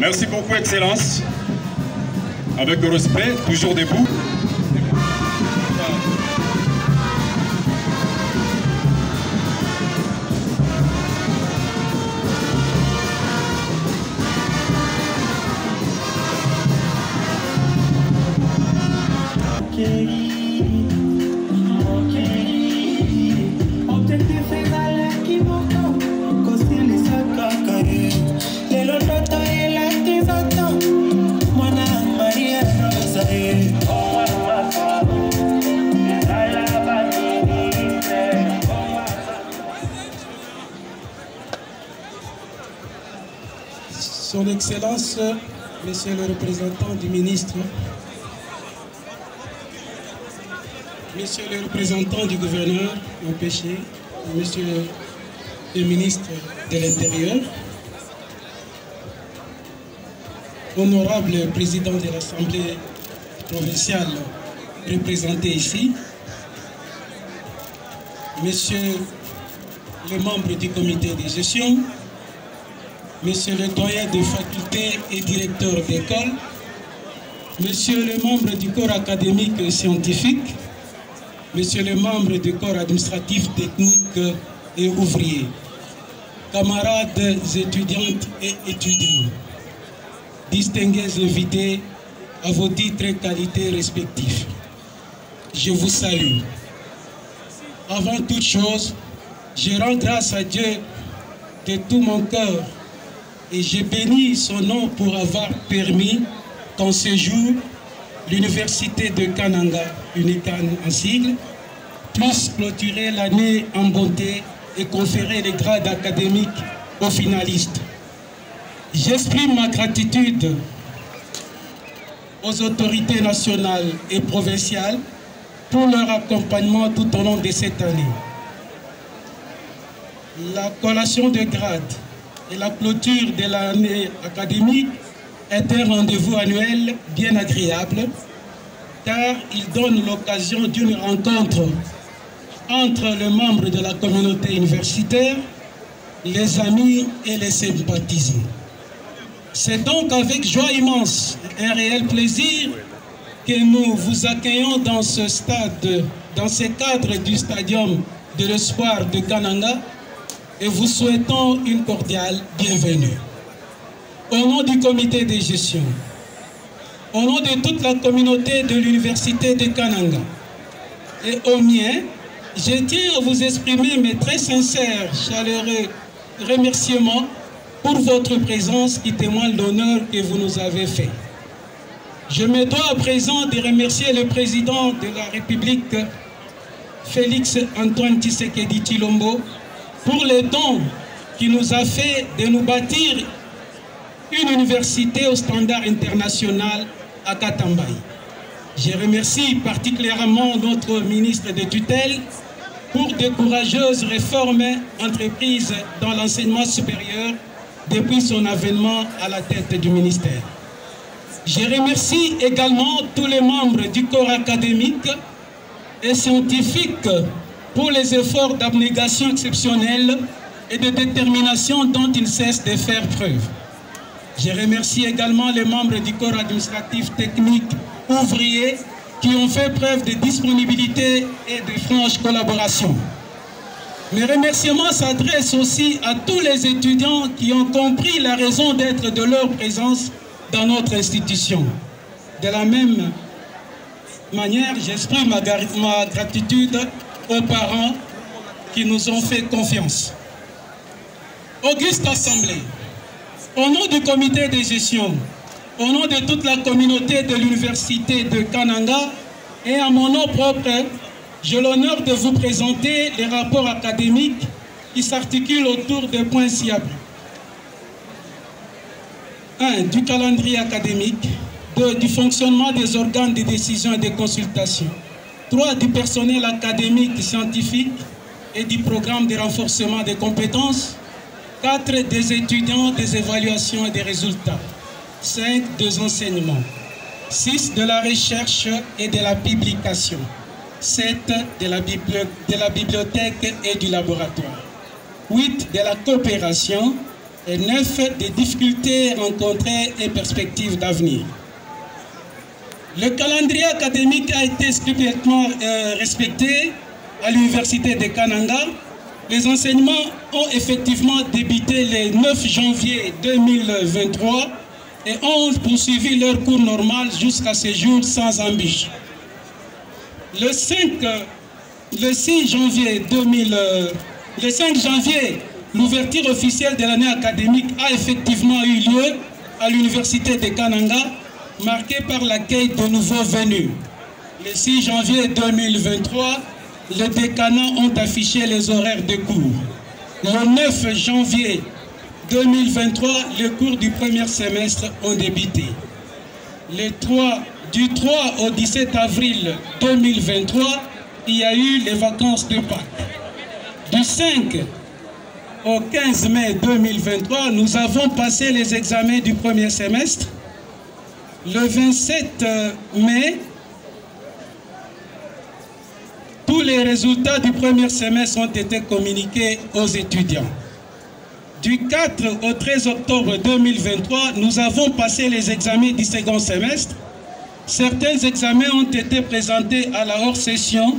Merci beaucoup, Excellence. Avec le respect, toujours debout. Son Excellence, Monsieur le représentant du ministre, Monsieur le représentant du gouverneur empêché, Monsieur le ministre de l'Intérieur, honorable président de l'Assemblée provinciale représenté ici, Monsieur le membre du comité de gestion, Monsieur le doyen de faculté et directeur d'école, Monsieur le membre du corps académique et scientifique, Monsieur le membre du corps administratif, technique et ouvrier, camarades étudiantes et étudiants, distingués invités à vos titres et qualités respectifs, je vous salue. Avant toute chose, je rends grâce à Dieu de tout mon cœur et je bénis son nom pour avoir permis qu'en ce jour, l'université de Kananga, UNICAN en sigle, puisse clôturer l'année en bonté et conférer les grades académiques aux finalistes. J'exprime ma gratitude aux autorités nationales et provinciales pour leur accompagnement tout au long de cette année. La collation de grades et la clôture de l'année académique est un rendez-vous annuel bien agréable car il donne l'occasion d'une rencontre entre les membres de la communauté universitaire, les amis et les sympathisants. C'est donc avec joie immense et un réel plaisir que nous vous accueillons dans ce stade, dans ce cadre du stadium de l'espoir de Kananga et vous souhaitons une cordiale bienvenue. Au nom du comité de gestion, au nom de toute la communauté de l'université de Kananga et au mien, je tiens à vous exprimer mes très sincères, chaleureux remerciements pour votre présence qui témoigne l'honneur que vous nous avez fait. Je me dois à présent de remercier le président de la République, Félix Antoine Tshisekedi Tshilombo, pour les dons qu'il nous a fait de nous bâtir une université au standard international à Katambaye. Je remercie particulièrement notre ministre de tutelle pour de courageuses réformes entreprises dans l'enseignement supérieur depuis son avènement à la tête du ministère. Je remercie également tous les membres du corps académique et scientifique pour les efforts d'abnégation exceptionnelle et de détermination dont ils cessent de faire preuve. Je remercie également les membres du corps administratif technique ouvrier qui ont fait preuve de disponibilité et de franche collaboration. Mes remerciements s'adressent aussi à tous les étudiants qui ont compris la raison d'être de leur présence dans notre institution. De la même manière, j'exprime ma gratitude aux parents qui nous ont fait confiance. Auguste Assemblée, au nom du comité de gestion, au nom de toute la communauté de l'université de Kananga et à mon nom propre, j'ai l'honneur de vous présenter les rapports académiques qui s'articulent autour des points ci-après. 1. Du calendrier académique. 2. Du fonctionnement des organes de décision et de consultation. 3. Du personnel académique, scientifique et du programme de renforcement des compétences. 4. Des étudiants, des évaluations et des résultats. 5. Des enseignements. 6. De la recherche et de la publication. 7. De la bibliothèque et du laboratoire. 8. De la coopération. Et 9. Des difficultés rencontrées et perspectives d'avenir. Le calendrier académique a été scrupuleusement respecté à l'université de Kananga. Les enseignements ont effectivement débuté le 9 janvier 2023 et ont poursuivi leur cours normal jusqu'à ce jour sans embûche. Le 5 janvier, l'ouverture officielle de l'année académique a effectivement eu lieu à l'université de Kananga, marquée par l'accueil de nouveaux venus. Le 6 janvier 2023, les décanats ont affiché les horaires de cours. Le 9 janvier 2023, les cours du premier semestre ont débuté. Du 3 au 17 avril 2023, il y a eu les vacances de Pâques. Du 5 au 15 mai 2023, nous avons passé les examens du premier semestre. Le 27 mai, tous les résultats du premier semestre ont été communiqués aux étudiants. Du 4 au 13 octobre 2023, nous avons passé les examens du second semestre. Certains examens ont été présentés à la hors-session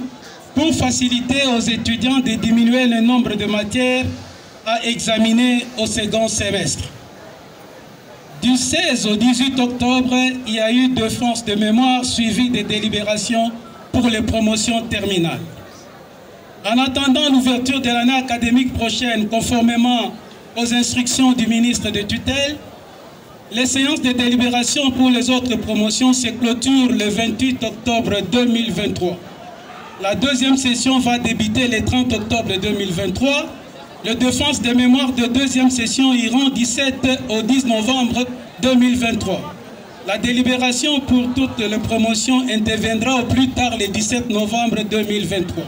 pour faciliter aux étudiants de diminuer le nombre de matières à examiner au second semestre. Du 16 au 18 octobre, il y a eu défense de mémoire suivie des délibérations pour les promotions terminales. En attendant l'ouverture de l'année académique prochaine, conformément aux instructions du ministre de tutelle, les séances de délibération pour les autres promotions se clôturent le 28 octobre 2023. La deuxième session va débuter le 30 octobre 2023. Les défenses de mémoire de deuxième session iront du 17 au 10 novembre 2023. La délibération pour toutes les promotions interviendra au plus tard le 17 novembre 2023.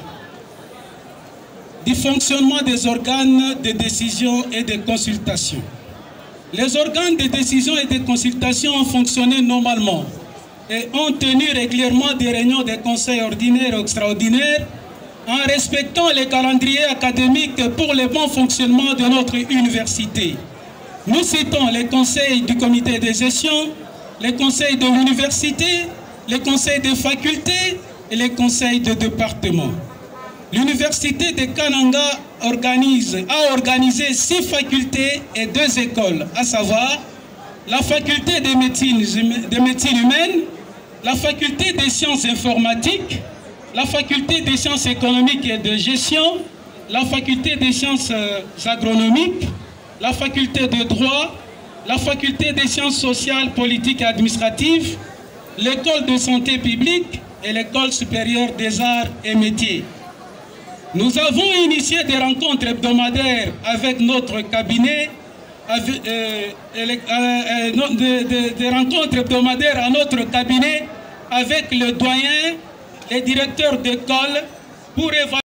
Du fonctionnement des organes de décision et de consultation. Les organes de décision et de consultation ont fonctionné normalement et ont tenu régulièrement des réunions de conseils ordinaires et extraordinaires en respectant les calendriers académiques pour le bon fonctionnement de notre université. Nous citons les conseils du comité de gestion, les conseils de l'université, les conseils des facultés et les conseils de département. L'université de Kananga a organisé 6 facultés et 2 écoles, à savoir la faculté des médecines humaines, la faculté des sciences informatiques, la faculté des sciences économiques et de gestion, la faculté des sciences agronomiques, la faculté de droit, la faculté des sciences sociales, politiques et administratives, l'école de santé publique et l'école supérieure des arts et métiers. Nous avons initié des rencontres hebdomadaires avec notre cabinet, des rencontres hebdomadaires à notre cabinet avec le doyen, les directeurs d'école pour évaluer